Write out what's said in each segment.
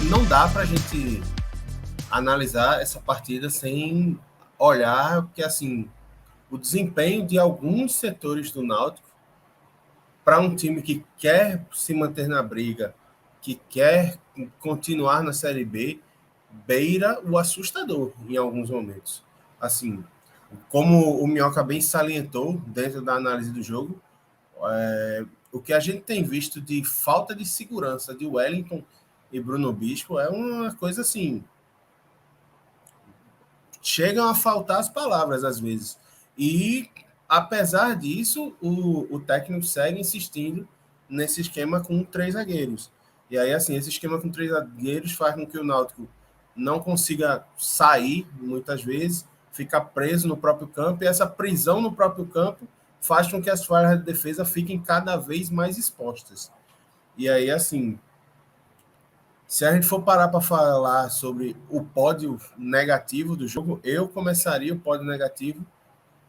não dá para a gente analisar essa partida sem olhar que, assim, o desempenho de alguns setores do Náutico para um time que quer se manter na briga, que quer continuar na Série B, beira o assustador em alguns momentos. Assim, como o Minhoca bem salientou dentro da análise do jogo, o que a gente tem visto de falta de segurança de Wellington e Bruno Bispo é uma coisa assim. Chegam a faltar as palavras às vezes. E, apesar disso, o técnico segue insistindo nesse esquema com 3 zagueiros. E aí, assim, esse esquema com 3 zagueiros faz com que o Náutico não consiga sair muitas vezes, fica preso no próprio campo, e essa prisão no próprio campo faz com que as falhas de defesa fiquem cada vez mais expostas. E aí, assim, se a gente for parar para falar sobre o pódio negativo do jogo, eu começaria o pódio negativo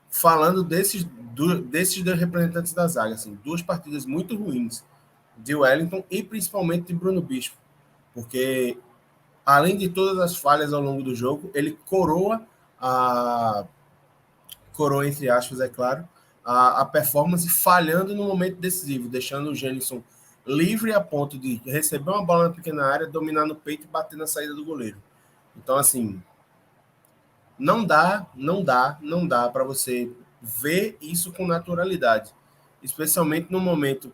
falando desses 2 representantes da zaga. Assim, 2 partidas muito ruins de Wellington e principalmente de Bruno Bispo, porque além de todas as falhas ao longo do jogo, ele coroa entre aspas, é claro, a performance falhando no momento decisivo, deixando o Gênison livre a ponto de receber uma bola na pequena área, dominar no peito e bater na saída do goleiro. Então, assim, não dá para você ver isso com naturalidade, especialmente no momento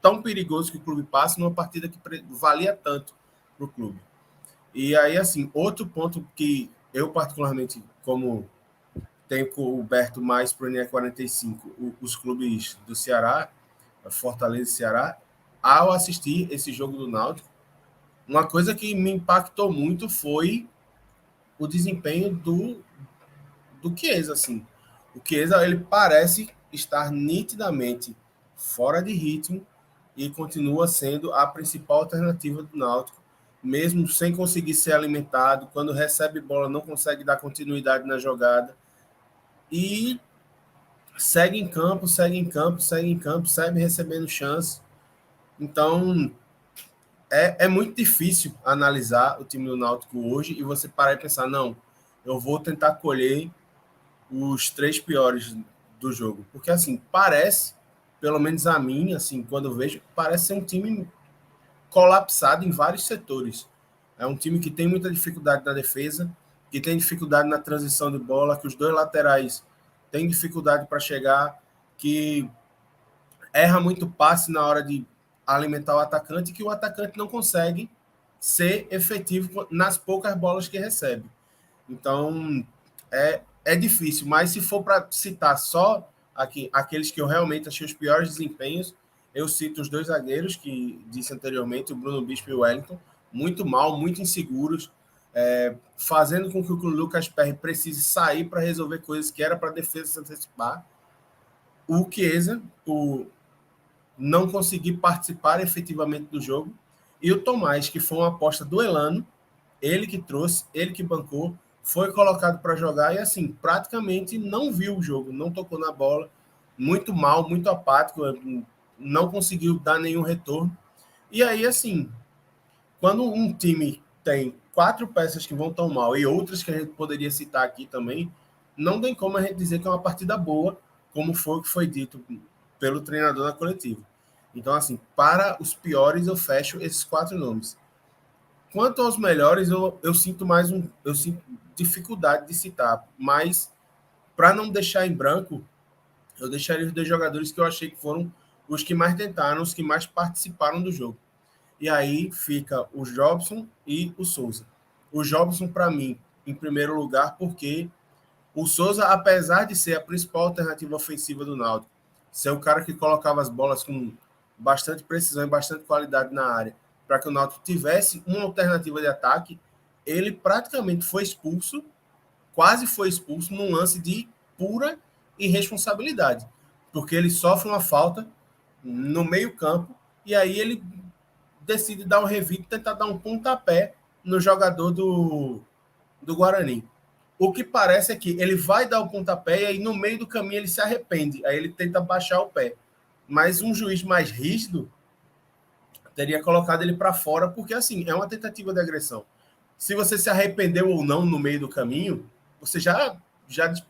tão perigoso que o clube passa, numa partida que valia tanto para o clube. E aí, assim, outro ponto que eu particularmente, como tenho coberto mais para o NE45 os clubes do Ceará, Fortaleza e Ceará, ao assistir esse jogo do Náutico, uma coisa que me impactou muito foi o desempenho do Chiesa, assim. O Chiesa, ele parece estar nitidamente fora de ritmo e continua sendo a principal alternativa do Náutico, mesmo sem conseguir ser alimentado, quando recebe bola não consegue dar continuidade na jogada e segue em campo, segue em campo, segue em campo, segue recebendo chance. Então, é muito difícil analisar o time do Náutico hoje e você parar e pensar, não, eu vou tentar colher os 3 piores do jogo. Porque, assim, parece, pelo menos a mim, assim, quando eu vejo, parece ser um time colapsado em vários setores. É um time que tem muita dificuldade na defesa, que tem dificuldade na transição de bola, que os 2 laterais têm dificuldade para chegar, que erra muito passe na hora de alimentar o atacante, que o atacante não consegue ser efetivo nas poucas bolas que recebe. Então, é difícil, mas se for para citar só aqui, aqueles que eu realmente achei os piores desempenhos, eu cito os 2 zagueiros que disse anteriormente, o Bruno Bispo e o Wellington, muito mal, muito inseguros, fazendo com que o Lucas Perry precise sair para resolver coisas que era para a defesa se antecipar. O Chiesa, por não conseguir participar efetivamente do jogo, e o Tomás, que foi uma aposta do Elano, ele que trouxe, ele que bancou, foi colocado para jogar e, assim, praticamente não viu o jogo, não tocou na bola, muito mal, muito apático, não conseguiu dar nenhum retorno. E aí, assim, quando um time tem 4 peças que vão tão mal e outras que a gente poderia citar aqui também, não tem como a gente dizer que é uma partida boa, como foi o que foi dito pelo treinador na coletiva. Então, assim, para os piores eu fecho esses 4 nomes. Quanto aos melhores, eu sinto eu sinto dificuldade de citar, mas para não deixar em branco, eu deixaria os 2 jogadores que eu achei que foram os que mais tentaram, os que mais participaram do jogo. E aí fica o Jobson e o Souza. O Jobson, para mim, em primeiro lugar, porque o Souza, apesar de ser a principal alternativa ofensiva do Náutico, ser o cara que colocava as bolas com bastante precisão e bastante qualidade na área, para que o Náutico tivesse uma alternativa de ataque, ele praticamente foi expulso, quase foi expulso, num lance de pura irresponsabilidade, porque ele sofre uma falta no meio-campo e aí ele decide dar um revide, tentar dar um pontapé no jogador do Guarani. O que parece é que ele vai dar o pontapé e aí no meio do caminho ele se arrepende, aí ele tenta baixar o pé. Mas um juiz mais rígido teria colocado ele para fora, porque assim, é uma tentativa de agressão. Se você se arrependeu ou não no meio do caminho, você já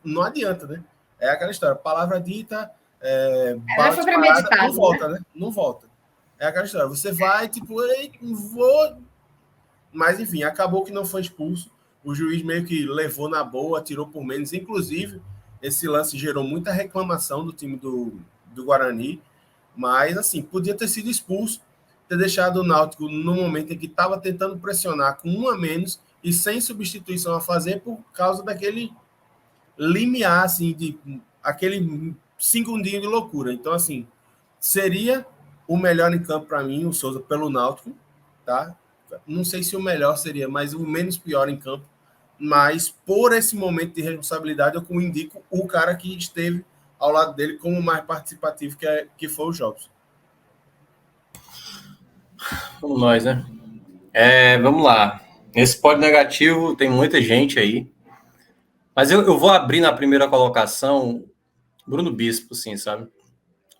não adianta, né? É aquela história, palavra dita, Já bala foi disparada, não premeditado, volta, né? né? Não volta. É aquela história, você vai, tipo, ei, vou. Mas enfim, acabou que não foi expulso. O juiz meio que levou na boa, tirou por menos. Inclusive, esse lance gerou muita reclamação do time do Guarani. Mas, assim, podia ter sido expulso, ter deixado o Náutico no momento em que estava tentando pressionar com um a menos e sem substituição a fazer por causa daquele limiar, assim, de aquele segundinho de loucura. Então, assim, seria o melhor em campo para mim, o Souza, pelo Náutico, tá? Não sei se o melhor seria, mas o menos pior em campo. Mas por esse momento de responsabilidade, eu indico o cara que esteve ao lado dele como mais participativo, que foi o Jobs. Vamos nós, né? Vamos lá. Nesse pódio negativo tem muita gente aí. Mas eu vou abrir na primeira colocação Bruno Bispo, sim, sabe?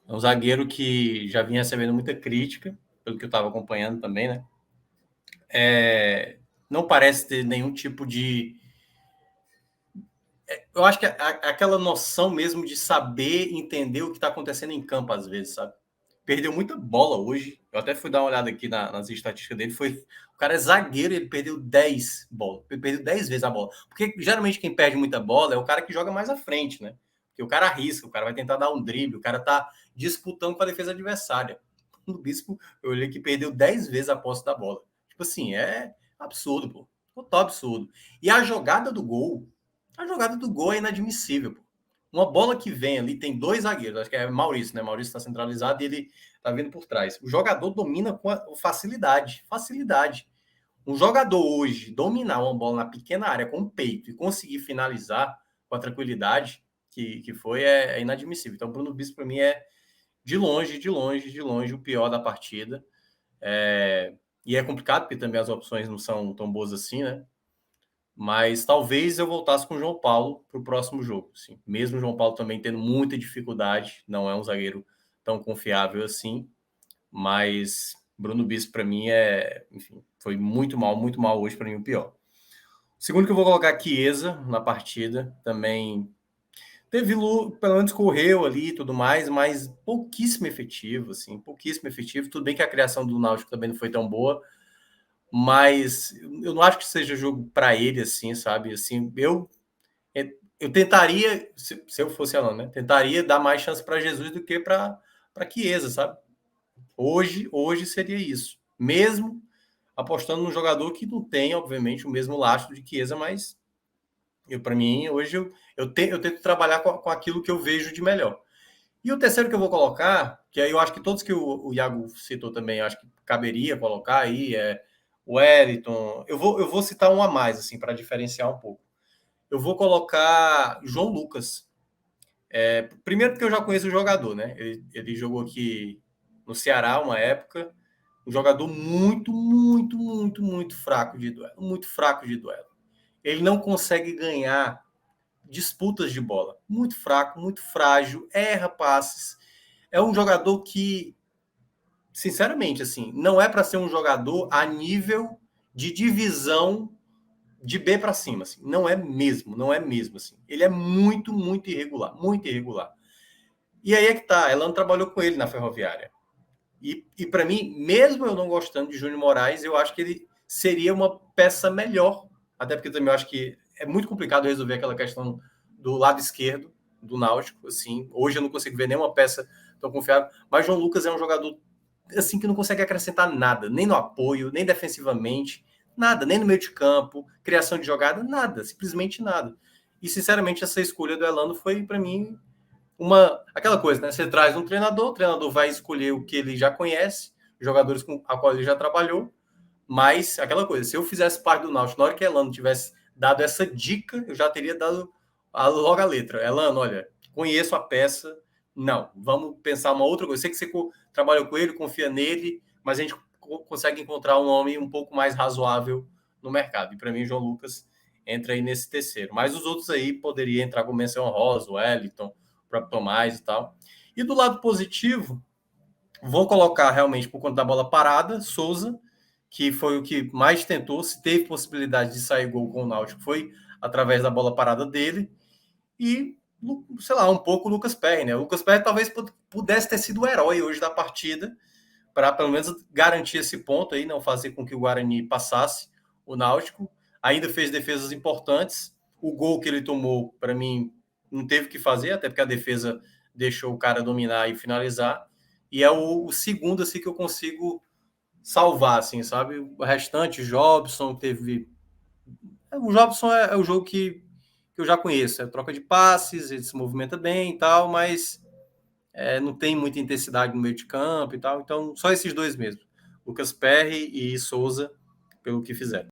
É um zagueiro que já vinha recebendo muita crítica, pelo que eu estava acompanhando também, né? Não parece ter nenhum tipo de... Eu acho que aquela noção mesmo de saber entender o que está acontecendo em campo, às vezes, sabe? Perdeu muita bola hoje. Eu até fui dar uma olhada aqui nas estatísticas dele. O cara é zagueiro, ele perdeu 10 bolas. Ele perdeu 10 vezes a bola. Porque geralmente quem perde muita bola é o cara que joga mais à frente, né? Porque o cara arrisca, o cara vai tentar dar um drible, o cara tá disputando com a defesa adversária. No Bispo, eu olhei que perdeu 10 vezes a posse da bola. Tipo assim, é absurdo, pô. Total absurdo. E a jogada do gol é inadmissível, pô. Uma bola que vem ali, tem dois zagueiros, acho que é Maurício, né? Maurício está centralizado e ele está vindo por trás. O jogador domina com facilidade. Facilidade. Um jogador hoje dominar uma bola na pequena área com o peito e conseguir finalizar com a tranquilidade que foi, é inadmissível. Então, o Bruno Bispo, para mim, é de longe, de longe, de longe o pior da partida. E é complicado, porque também as opções não são tão boas assim, né? Mas talvez eu voltasse com o João Paulo para o próximo jogo. Assim. Mesmo o João Paulo também tendo muita dificuldade, não é um zagueiro tão confiável assim. Mas Bruno Bispo, para mim, enfim, foi muito mal hoje, para mim, o pior. O segundo que eu vou colocar, Chiesa, na partida. Também teve luz, pelo menos correu ali e tudo mais, mas pouquíssimo efetivo, assim, pouquíssimo efetivo. Tudo bem que a criação do Náutico também não foi tão boa, mas eu não acho que seja jogo para ele, assim, sabe? Assim, eu tentaria, se eu fosse Alan, né? Tentaria dar mais chance para Jesus do que para Chiesa, sabe? Hoje seria isso. Mesmo apostando num jogador que não tem, obviamente, o mesmo lastro de Chiesa, mas para mim, hoje eu tento trabalhar com aquilo que eu vejo de melhor. E o terceiro que eu vou colocar, que aí eu acho que todos que o Iago citou também, eu acho que caberia colocar aí, o Wellington. Eu vou citar um a mais, assim, para diferenciar um pouco. Eu vou colocar João Lucas. Primeiro porque eu já conheço o jogador, né? Ele jogou aqui no Ceará uma época. Um jogador muito, muito, muito, muito fraco de duelo. Muito fraco de duelo. Ele não consegue ganhar disputas de bola. Muito fraco, muito frágil, erra passes. É um jogador que, sinceramente, assim, não é para ser um jogador a nível de divisão de B para cima, assim. Não é mesmo, assim. Ele é muito, muito irregular, muito irregular. E aí é que tá, Elano trabalhou com ele na Ferroviária. E para mim, mesmo eu não gostando de Júnior Moraes, eu acho que ele seria uma peça melhor. Até porque também eu acho que é muito complicado resolver aquela questão do lado esquerdo do Náutico. Assim, hoje eu não consigo ver nenhuma peça tão confiável. Mas João Lucas é um jogador assim que não consegue acrescentar nada, nem no apoio, nem defensivamente, nada, nem no meio de campo, criação de jogada, nada, simplesmente nada. E sinceramente essa escolha do Elano foi para mim aquela coisa, né? Você traz um treinador, o treinador vai escolher o que ele já conhece, jogadores com a qual ele já trabalhou, mas aquela coisa, se eu fizesse parte do Náutico, na hora que Elano tivesse dado essa dica, eu já teria dado logo a letra. Elano, olha, conheço a peça, não, vamos pensar uma outra coisa. Eu sei que você trabalhou com ele, confia nele, mas a gente consegue encontrar um homem um pouco mais razoável no mercado. E para mim, João Lucas entra aí nesse terceiro. Mas os outros aí poderiam entrar com menção honrosa, o Wellington, o próprio Tomás e tal. E do lado positivo, Vou colocar realmente por conta da bola parada, Souza, que foi o que mais tentou, se teve possibilidade de sair gol com o Náutico, foi através da bola parada dele. E, sei lá, um pouco o Lucas Perry, né? O Lucas Perry talvez pudesse ter sido o herói hoje da partida, para pelo menos garantir esse ponto aí, não fazer com que o Guarani passasse o Náutico. Ainda fez defesas importantes. O gol que ele tomou, para mim, não teve o que fazer, até porque a defesa deixou o cara dominar e finalizar. E é o segundo assim que eu consigo salvar, assim, sabe? O restante, Jobson teve. O Jobson é o jogo que eu já conheço, é troca de passes, ele se movimenta bem e tal, mas não tem muita intensidade no meio de campo e tal. Então, só esses dois mesmo. Lucas Perry e Souza, pelo que fizeram.